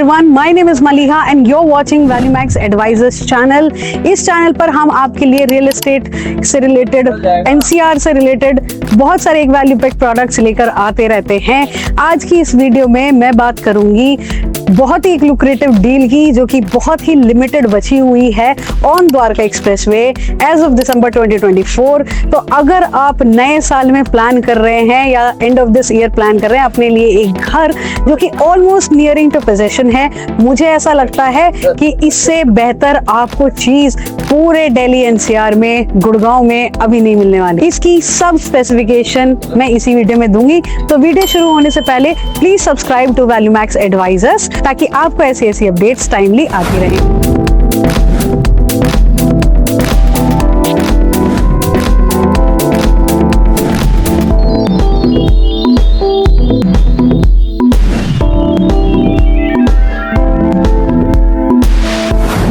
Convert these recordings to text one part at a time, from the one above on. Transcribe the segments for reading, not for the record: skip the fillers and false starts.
everyone, my name is Maliha and you're watching ValueMax Advisors channel. इस channel पर हम आपके लिए रियल एस्टेट से रिलेटेड, एनसीआर से रिलेटेड बहुत सारे एक वैल्यू पैक प्रोडक्ट्स लेकर आते रहते हैं। आज की इस वीडियो में मैं बात करूंगी बहुत ही एक लुक्रेटिव डील की, जो कि बहुत ही लिमिटेड बची हुई है on Dwarka expressway as of December 2024। तो अगर आप नए साल में प्लान कर रहे हैं या end of this year plan कर रहे हैं अपने लिए एक घर जो कि ऑलमोस्ट नियरिंग टू पोजेशन है, मुझे ऐसा लगता है कि इससे बेहतर आपको चीज पूरे दिल्ली एनसीआर में, गुड़गांव में अभी नहीं मिलने वाली। इसकी सब स्पेसिफिकेशन मैं इसी वीडियो में दूंगी। तो वीडियो शुरू होने से पहले प्लीज सब्सक्राइब टू वैल्यूमैक्स एडवाइजर्स ताकि आपको ऐसी अपडेट्स टाइमली आती रहें।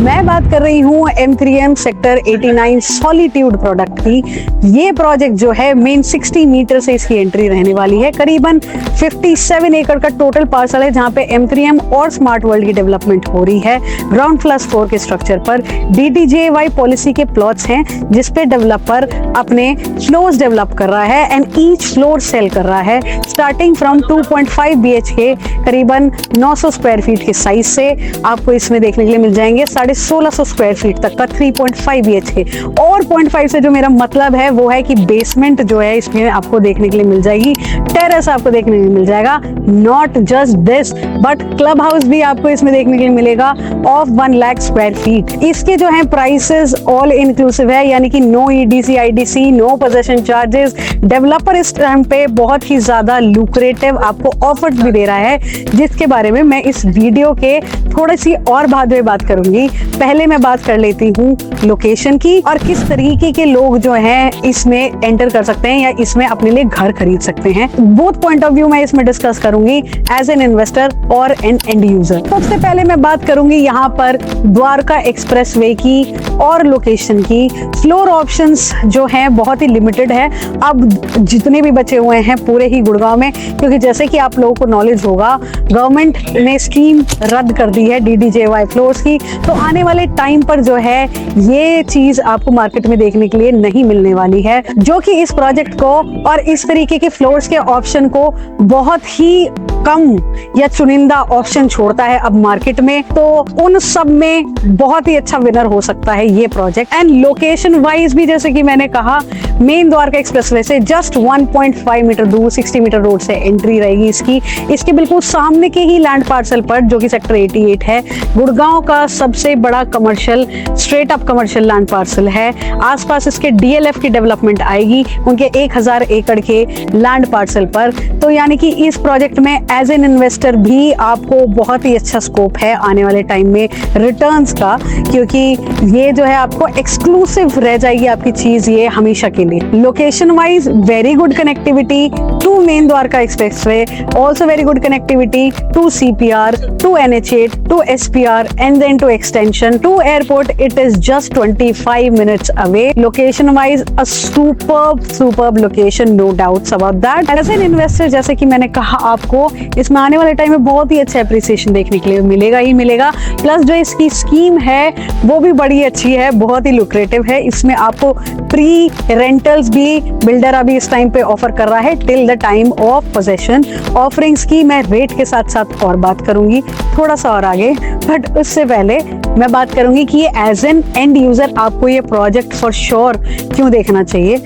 मैं बात कर रही हूँ M3M सेक्टर 89 सॉलिट्यूड प्रोडक्ट की। ये प्रोजेक्ट जो है मेन 60 मीटर से इसकी एंट्री रहने वाली है। करीबन 57 एकड़ का टोटल पार्सल है जहाँ पे M3M और स्मार्ट वर्ल्ड की डेवलपमेंट हो रही है। ग्राउंड प्लस 4 के स्ट्रक्चर पर DDJY पॉलिसी के प्लॉट्स हैं जिसपे डेवलपर अपने फ्लोर्स डेवलप कर रहा है एंड ईच फ्लोर सेल कर रहा है स्टार्टिंग फ्रॉम 2.5 BHK करीबन 900 स्क्वायर फीट के साइज से आपको इसमें देखने के लिए मिल जाएंगे 1650 स्क्वायर फीट तक का 3.5 BHK। और 0.5 से जो मेरा मतलब है वो है कि बेसमेंट जो है इसमें आपको देखने के लिए मिल जाएगी, टेरेस आपको देखने के लिए मिल जाएगा। Not just this but club house भी आपको इसमें देखने के लिए मिलेगा ऑफ 1 लाख स्क्वायर फीट। इसके जो है प्राइसेस ऑल इंक्लूसिव है, यानी कि no EDC IDC, no possession charges. Developer इस टाइम पे बहुत ही ज्यादा लुक्रेटिव आपको ऑफर भी दे रहा है, जिसके बारे में मैं इस वीडियो के थोड़ी सी और बाद में बात करूंगी। पहले मैं बात कर लेती हूँ लोकेशन की और किस तरीके के लोग जो हैं इसमें एंटर कर सकते हैं या इसमें अपने लिए घर खरीद सकते हैं। बोथ पॉइंट ऑफ व्यू मैं इसमें डिस्कस करूंगी एज एन इन्वेस्टर और एन एंड यूजर। सबसे पहले मैं बात करूंगी यहाँ पर द्वारका एक्सप्रेसवे की और लोकेशन की। फ्लोर ऑप्शंस जो हैं बहुत ही लिमिटेड है अब जितने भी बचे हुए हैं पूरे ही गुड़गांव में, क्योंकि जैसे कि आप लोगों को नॉलेज होगा गवर्नमेंट ने स्कीम रद्द कर दी है DDJY फ्लोर्स की। तो आने वाले टाइम पर जो है ये चीज आपको मार्केट में देखने के लिए नहीं मिलने वाली है, जो कि इस प्रोजेक्ट को और इस तरीके के फ्लोर्स के ऑप्शन को बहुत ही कम या चुनिंदा ऑप्शन छोड़ता है अब मार्केट में। तो उन सब में बहुत ही अच्छा विनर हो सकता है ये प्रोजेक्ट। एंड लोकेशन वाइज भी जैसे कि मैंने कहा मेन द्वारका एक्सप्रेसवे से जस्ट 1.5 मीटर दूर 60 मीटर रोड से एंट्री रहेगी इसके बिल्कुल सामने के ही लैंड पार्सल पर, जो कि सेक्टर 88 है, गुड़गांव का सबसे बड़ा commercial straight up commercial land parcel है। आसपास इसके DLF की डेवलपमेंट आएगी उनके 1000 एकड़ के लैंड पार्सल पर। तो यानी कि इस प्रोजेक्ट में एज एन इन्वेस्टर भी आपको बहुत ही अच्छा स्कोप है आने वाले टाइम में रिटर्न्स का, क्योंकि ये जो है आपको एक्सक्लूसिव रह जाएगी आपकी चीज ये हमेशा के लिए। Location wise very good connectivity to main Dwarka expressway, also very good connectivity to CPR, to NH8, to SPR and then to extension to airport. It is just 25 minutes away. Location wise a superb location, no doubts about that. As an investor जैसे कि मैंने कहा आपको इसमें आने वाले time में बहुत ही अच्छा एप्रिसिएशन देखने के लिए मिलेगा ही मिलेगा। प्लस जो इसकी स्कीम है वो भी बड़ी अच्छी है, बहुत ही लुक्रेटिव है। इसमें आपको प्री रेंटल्स भी बिल्डर अभी इस टाइम पे ऑफर कर रहा है till the time of possession. Offerings की मैं रेट के साथ साथ और बात करूंगी थोड़ा सा और आगे, बट उससे पहले मैं बात करूंगी कि ये एज एन एंड यूजर आपको ये प्रोजेक्ट फॉर श्योर क्यों देखना चाहिए।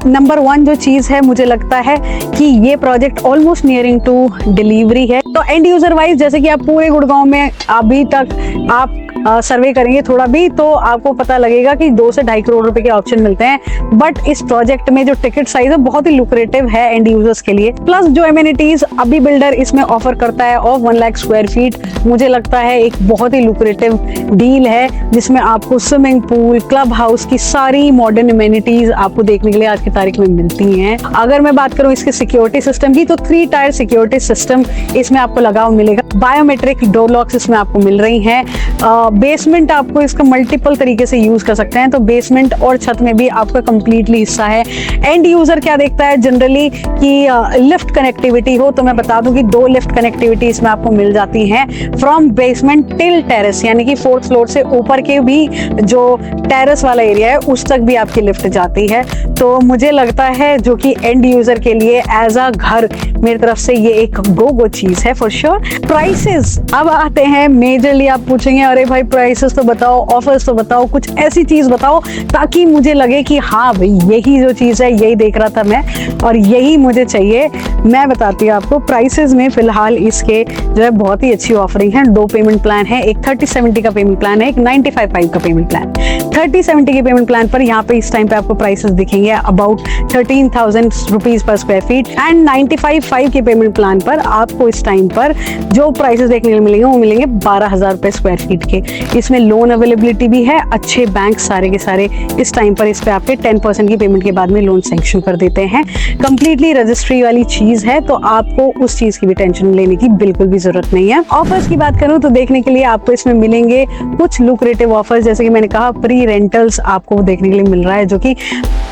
नंबर 1 जो चीज है मुझे लगता है कि ये project almost nearing to delivery है। तो एंड यूजर वाइज जैसे कि आप पूरे गुड़गांव में अभी तक आप सर्वे करेंगे थोड़ा भी तो आपको पता लगेगा कि 2 से 2.5 करोड़ रुपए के ऑप्शन मिलते हैं। बट इस प्रोजेक्ट में जो टिकट साइज है बहुत ही लुक्रेटिव है एंड यूजर्स के लिए। प्लस जो एमिनिटीज अभी बिल्डर इसमें ऑफर करता है ऑफ 1 लाख स्क्वायर फीट, मुझे लगता है एक बहुत ही लुक्रेटिव डील है जिसमें आपको स्विमिंग पूल, क्लब हाउस की सारी मॉडर्न एमिनिटीज आपको देखने के लिए आज की तारीख में मिलती हैं। अगर मैं बात करूं इसके सिक्योरिटी सिस्टम की तो 3 टायर सिक्योरिटी सिस्टम इसमें आपको लगा हुआ मिलेगा। बायोमेट्रिक डोर लॉक्स इसमें आपको मिल रही हैं। बेसमेंट आपको इसका मल्टीपल तरीके से यूज कर सकते हैं, तो बेसमेंट और छत में भी आपका कंप्लीटली हिस्सा है। एंड यूजर क्या देखता है जनरली कि लिफ्ट कनेक्टिविटी हो, तो मैं बता दूं कि 2 लिफ्ट कनेक्टिविटी इसमें आपको मिल जाती हैं फ्रॉम बेसमेंट टिल टेरेस, यानी कि 4th फ्लोर से ऊपर के भी जो टेरेस वाला एरिया है उस तक भी आपकी लिफ्ट जाती है। तो मुझे लगता है जो कि एंड यूजर के लिए एज अ घर मेरी तरफ से ये एक गो चीज है फॉर श्योर। प्राइसेस अब आते हैं मेजरली, आप पूछेंगे अरे भाई प्राइसेस तो बताओ, ऑफर्स तो बताओ, कुछ ऐसी चीज बताओ ताकि मुझे लगे कि हाँ भाई यही जो चीज है यही देख रहा था मैं और यही मुझे चाहिए। मैं बताती हूँ आपको प्राइसेस में फिलहाल इसके जो है बहुत ही अच्छी ऑफरिंग है। 2 पेमेंट प्लान है, एक 3070 का पेमेंट प्लान है, एक 95/5 का पेमेंट प्लान। 3070 के पेमेंट प्लान पर यहाँ पे इस टाइम पे आपको प्राइसेस दिखेंगे about 13,000 rupees per square feet. And 95/5 के पेमेंट प्लान पर आपको इस टाइम पर जो प्राइसेस देखने को मिलेंगे वो मिलेंगे 12,000 रुपए स्क्वायर फीट के। इसमें लोन अवेलेबिलिटी भी है, अच्छे बैंक सारे के सारे इस टाइम पर इस पे आपके 10% की पेमेंट के बाद में लोन सैंक्शन कर देते हैं। कंप्लीटली रजिस्ट्री वाली चीज है, तो आपको उस चीज की भी टेंशन लेने की बिल्कुल भी जरूरत नहीं है। ऑफर्स की बात करूं तो देखने के लिए आपको इसमें मिलेंगे कुछ लुक्रेटिव ऑफर्स, जैसे कि मैंने कहा प्री रेंटल्स आपको देखने के लिए मिल रहा है, जो कि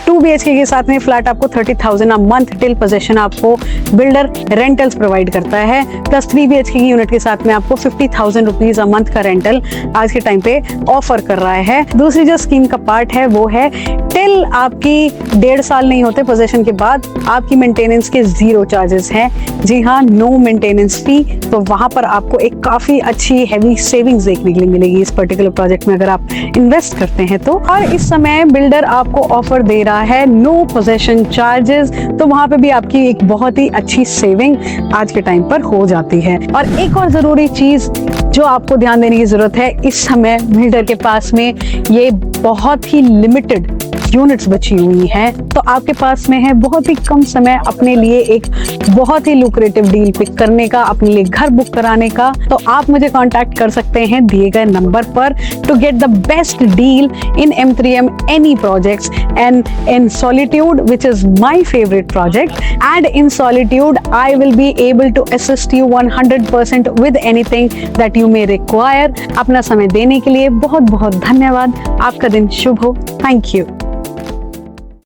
2 BHK के साथ में फ्लैट आपको 30,000 अ मंथ टिल पोजेशन आपको बिल्डर रेंटल्स प्रोवाइड करता है, प्लस 3 BHK की यूनिट के साथ में आपको 50,000 रुपीज अ मंथ का रेंटल आज के टाइम पे ऑफर कर रहा है। दूसरी जो स्कीम का पार्ट है वो है टिल आपकी 1.5 साल नहीं होते पोजेशन के बाद आपकी मेंटेनेंस के 0 चार्जेस हैं। जी हाँ, नो मेंटेनेंस फी। तो वहां पर आपको एक काफी अच्छी हैवी सेविंग्स देखने के लिए मिलेगी इस पर्टिकुलर प्रोजेक्ट में अगर आप इन्वेस्ट करते हैं तो। और इस समय बिल्डर आपको ऑफर दे रहा है नो पोजेशन चार्जेस, तो वहां पे भी आपकी एक बहुत ही अच्छी सेविंग आज के टाइम पर हो जाती है। और एक और जरूरी चीज जो आपको ध्यान देने की जरूरत है, इस समय बिल्डर के पास में ये बहुत ही लिमिटेड यूनिट्स बची हुई हैं, तो आपके पास में है बहुत ही कम समय अपने लिए एक बहुत ही लुक्रेटिव डील पिक करने का, अपने लिए घर बुक कराने का। तो आप मुझे कांटेक्ट कर सकते हैं दिए गए नंबर पर to get the best deal in M3M any projects and in solitude which is my favourite project. And in solitude I will be able to assist you 100% with anything that you may require. अपना समय देने के लिए बहुत बहुत धन्यवाद। आपका दिन शुभ हो। Thank you.